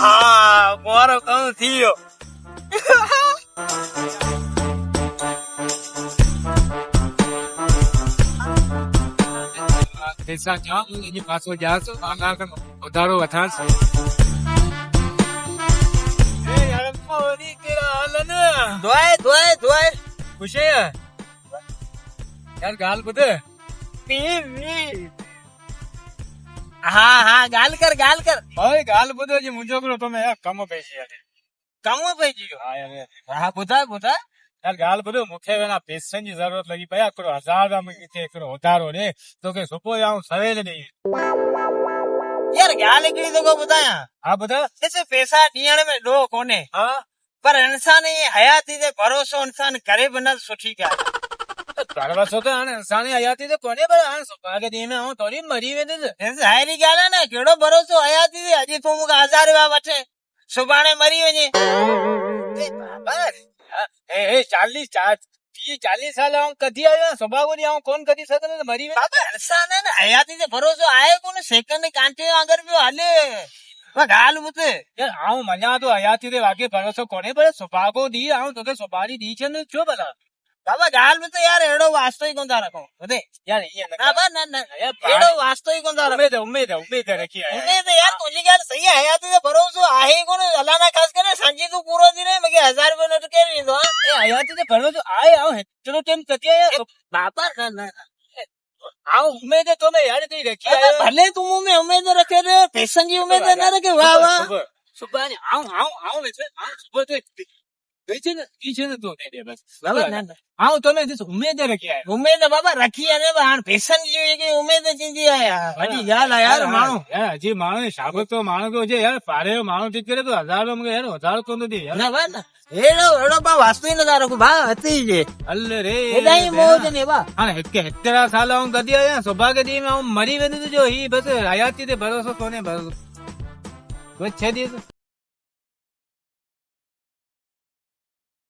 હા મારો કામ થયો. પૈસા જાઓ એની પાછો જાશો વધારો વધારશો. ધોય ખુશે યાર ગાલ બધે હા ગાલ કર ભાઈ ગાલ બધો જે મુંજો કરો તમે યાર કમો પૈસા યાર કામો પઈ ગયો. હા યાર હા બોતા યાર ગાલ બધો મુખે વેના પૈસા ની જરૂરત લગી પયા કરો 1000 માં કીધે કરો વધારો ને તો કે સુપો આવું સવેલ નહીં यार क्या निकली तो को बताया આ બધા जैसे पैसा दियण में दो कोने હા पर इंसान ये हयाती दे भरोसो इंसान करे बना सुठी क्या તારા છોકરા આને સાની આયાતી તો કોને પર આ સુપાગે દીમે હું તોરી મરી વેને ऐसे हायरी क्या है ना केड़ो भरोसो हयाती दे अजी तो मुका 1000 वा वठे सुबाने मरी वने એ 40 साल आऊं कदी आयो स्वभाव नी आऊं कोण कदी सकने मरी वे बाबा इंसान है ना हयाती दे भरोसो आए कोने सेकंड कांटे अगर भी हाले वा गाल मुते यार आऊं मजा तो आयाती दे वागे भरोसो कोने पर स्वभाव दी आऊं तो के स्वभारी दी छे ने छो भला बाबा गाल में तो यार एड़ो वास्तविक कोंदा रखो बदे यार ये ना बा ना एड़ो वास्तविक कोंदा रखो उम्मीद रखी है उम्मीद यार तुझी गाल सही है हयाती दे भरोसो आहे कोने अल्लाह ना खास करे सांजी तू पूरो दिन मगे 1000 रुपया नोट के नी दो ए आयाती दे भरोसो आए आऊं चलो टेम कती है बाबा ना आऊं उम्मीद तो मैं यार तेरी रखी है भले तुम में उम्मीद रखे रे पैसन की उम्मीद ना रखे वाह वाह सुबह आऊं वैसे सुबह तो पीछे न तो दे दे बस बाबा ना आऊं तो मैं उम्मीद रखी है उम्मीद बाबा रखी है ने हां पैसन की उम्मीद चीजी आया हजी यार यार मानो यार हजी मानो शाबत तो मानो को जे यार पारे मानो ठीक करे तो 1000 में यार 1000 तो नहीं यार ना बा ना एड़ो बा वास्तु न रखो बा हती जे अल्ले रे एदाई मोज ने बा हां हेतरा साल आऊं कदी आया सौभाग्य दी में आऊं मरी वेने तो जो ही बस हयाती दे भरोसो कोने बस छे दी